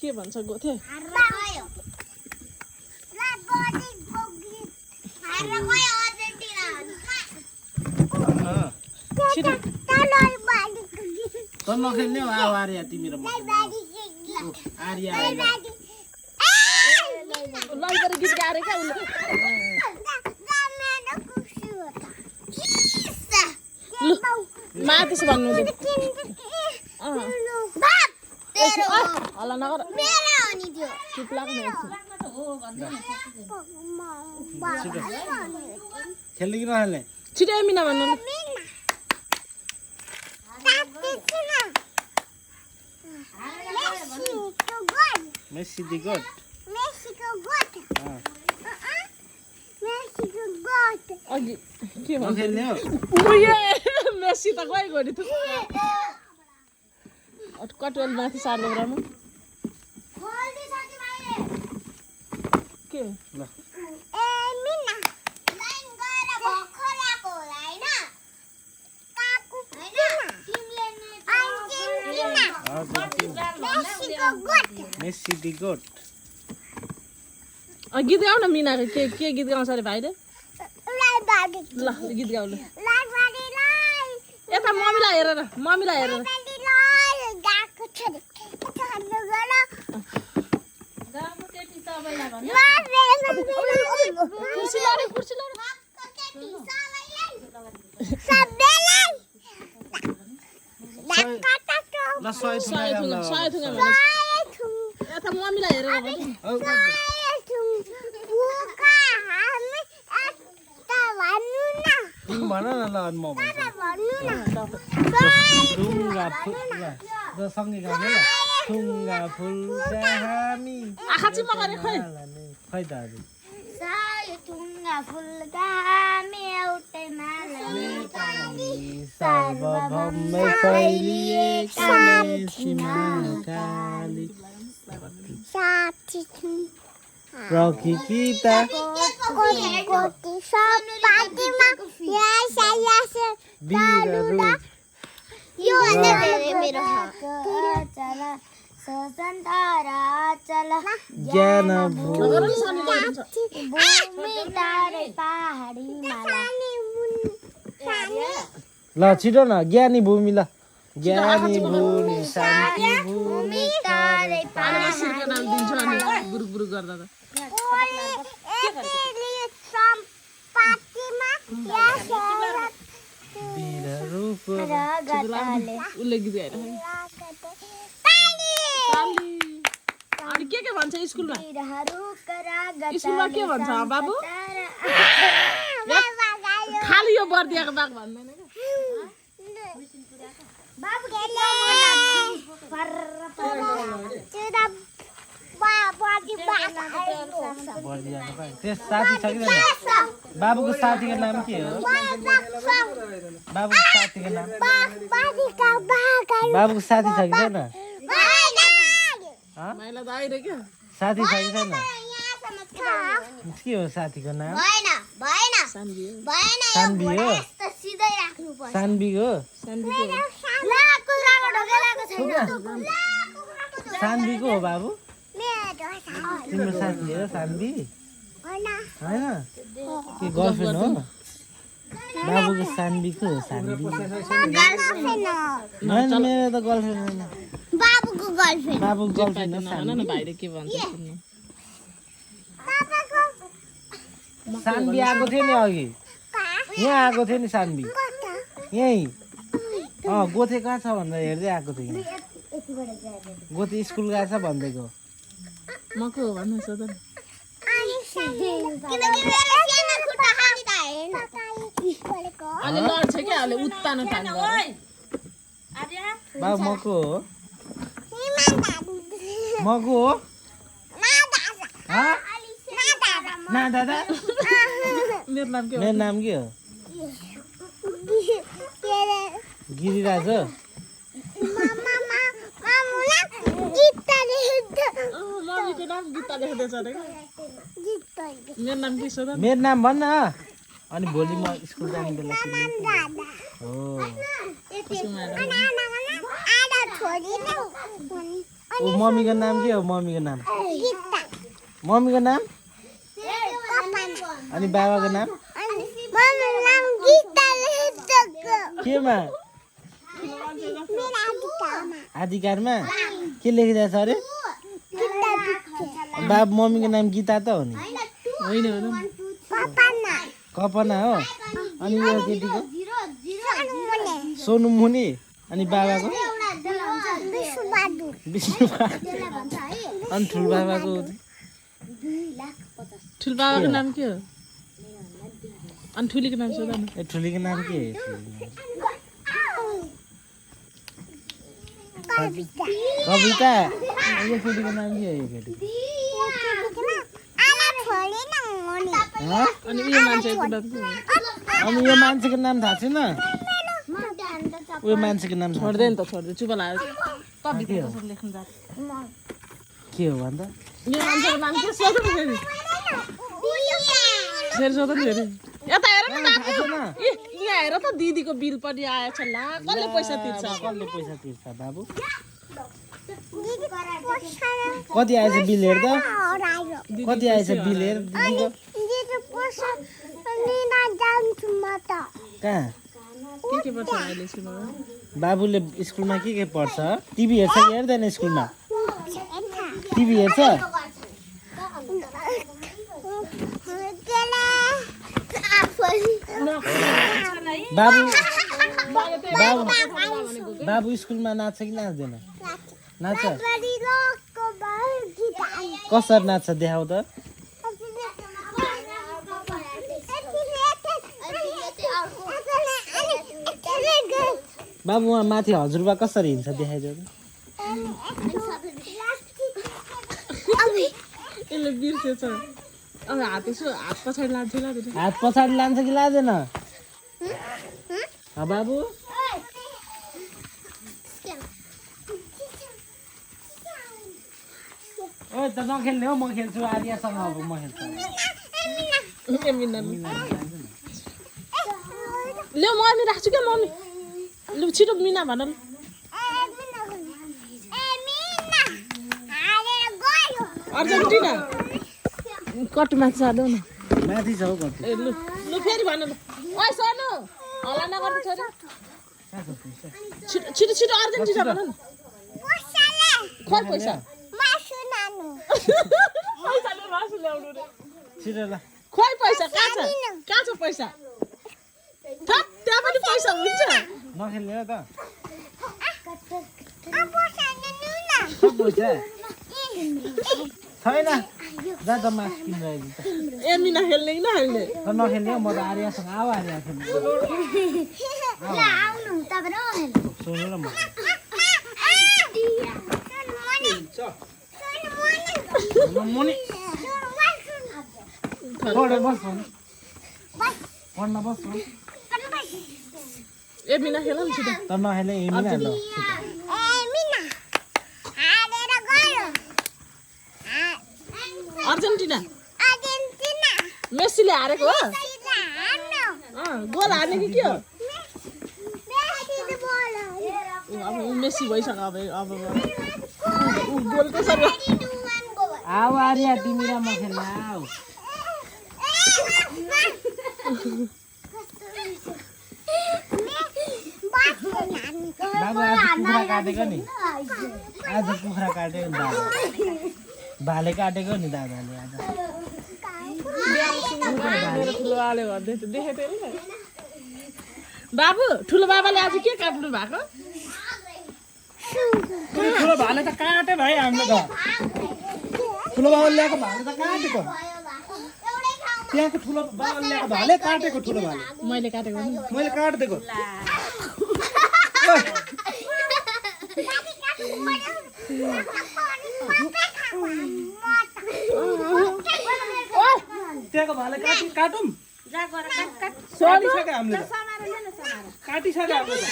के भन्छ गोथे त नखेल्ने हो आर्या तिमी र म आर्या लैगर गीत गाएर क्या उसले लु मा त्यसो भन्नु हल्ला नगर चुप लाग्नु खेल्ने कि नखेल्ने छिटै मिना भन्नु मेसी दी गुड अघि के भन्छ नखेल्ने हो मेसी त गइ गयो नि त कटुवाल माथि सार्नु राम्रो के ल मेसी दी गुड गीत गाउ न मिनाको के गीत गाउँछ अरे भाइले ल गीत गाउ ल यता मम्मीलाई हेरेर कुर्सी ल सय थुङ्गा यता मम्मीलाई हेरेर तिमी भन न ल अनि म थुङ्गा फुल ल सँगै गाउने ल थुङ्गा फुलका हामी आँखा चिम्मा गरे खोइ खै त हजुर थुङ्गा फुलका हामी एउटै सार्वभौम फैलिएका सीमाकाली प्रकृति त ज्ञान ल छिटो न ज्ञानी भूमि ल ज्ञानी भूमि शान्ति भूमि गुरु गर्दा त उसले गीत गाएर अनि के भन्छ स्कुलमा के भन्छ बाबु खाली यो बर्दियाको बाघ भन्दैन साथी छ कि बाबुको साथीको नाम के हो बाबुको साथीको नाम बाबुको साथी छ कि छैन साथी छ कि छैन के हो साथीको नाम सान्वी हो सान्वी हो सान्वीको हो बाबु तिम्रो साथी हो सान्वी होइन के गर्लफ्रेन्ड हो बाबुको सान्वीको हो सान्वी होइन मेरो त गर्लफ्रेन्ड होइन बाबुको गर्लफ्रेन्ड हो सान्वी भाइले के भन्छ सान्वी आएको थियो नि अघि यहाँ आएको थियो नि सान्वी यहीँ गोथे कहाँ छ भनेर हेर्दै आएको थियो गोथे स्कुल गएको छ भनिदिएको मको हो भन्नु सोधन अलि लड्छ क्या अलि उत्तानो थाल्नु बाबु मको हो मको हो ना दादा मेरो नाम के हो मेरो नाम के हो गिरिराज हो मम्मीको नाम गीता लेख्दैछ अरे मेरो नाम के सोध मेरो नाम भन्न अनि भोलि म स्कुल जाने बेला हो ओ मम्मीको नाम के हो मम्मीको नाम मम्मीको नाम अनि बाबाको नाम केमा अधिकारमा के लेखिरहेछ अरे बाबु मम्मीको नाम गीता त हो नि होइन कपना हो अनि यो केटीको सोनु मुनि अनि बाबाको विष्णु अनि ठुलबाबाको ठुलबाबाको नाम के हो अनि ठुलीको नाम सोध न ए ठुलीको नाम के कविता यो केटीको नाम के हो यो केटी अनि उयो मान्छेको नाम के हो अनि यो मान्छेको नाम थाहा छैन उयो मान्छेको नाम थाहा छोड्दै नि त छोड्दै चुप लाएर कविता कसरी लेख्नु जान्छ के हो भन्दा यो मान्छेको नाम के सोध न फेरि फेरि सोध नि फेरि यता हेर न बाबु यहाँ हेर त दिदीको बिल पनि आएछ ला कसले पैसा तिर्छ कसले पैसा तिर्छ बाबु कति आएछ बिल हेर त कति आएछ बिल हेर दिदीको कहाँ के पर्छ अहिले स्कुलमा बाबुले स्कुलमा के पढ्छ टिभी हेर्छ कि हेर्दैन स्कुलमा टिभी हेर्छ बाबु बाबु बाबु स्कुलमा नाच्छ कि नाच्दैन नाच्छ कसरी नाच्छ देखाउ त बाबु उहाँ माथि हजुरबा कसरी हिँड्छ देखाइदियो त यसले बिर्सेछ अब हात यसो हात पछाडि लान्छ लाँदैन हात पछाडि लान्छ कि लाँदैन बाबु ओ त नखेल्ने हो म खेल्छु आर्यासँग अब म खेल्छु ल्याउ मम्मी राख्छु क्या मम्मी लु छिटो मिना भन ल अर्जेन्टिना कटुमा जाँदैउ न माथि छ हौ कति ए लु लु फेरि भन ल ओइ सोनु हल्ला नगर्नु छोरी छिटो छिटो छिटो अर्जेन्टिना भन न खोइ पैसा पैसाले मासु ल्याउनु रे छिटो ल खोइ पैसा कहाँ छ पैसा थप त्यहाँ पनि पैसा हुन्छ नखेल्ने हो त पैसा छैन जा त मास किनेर आइज त ए मिना खेल्ने कि नखेल्ने त नखेल्ने हो म त आर्यासँग आऊ आर्या खेल्नु सोनु र म मुनि पढेर बस पढ्न बस ए मिना खेल न छिटो त नखेल्ने एमिना ल अर्जेन्टिना मेस्सीले हारेको हो गोल हार्ने कि के हो अब मेस्सी भइसक्यो अब गोल कसरी आऊ आर्या तिमी र म खेल्न आऊ बाबु आज कुखुरा काटेको नि आज कुखुरा काटेको नि दादा भाले काटेको नि दादाले आज मेरो ठुलो बाबाले भन्दैछ देखेको थिएँ नि बाबु ठुलो बाबाले आज के काट्नु भएको ठुलो भाले त काटे भाइ हाम्रो त ठुलो बाबाले ल्याएको भाले त काटेको त्यहाँको ठुलो बाबाले ल्याएको भाले काटेको ठुलो भाले मैले काटेको नि मैले काटिदिएको त्यहाँको भाले काटौँ काटिसक्यो हामीले काटिसक्यो हामीले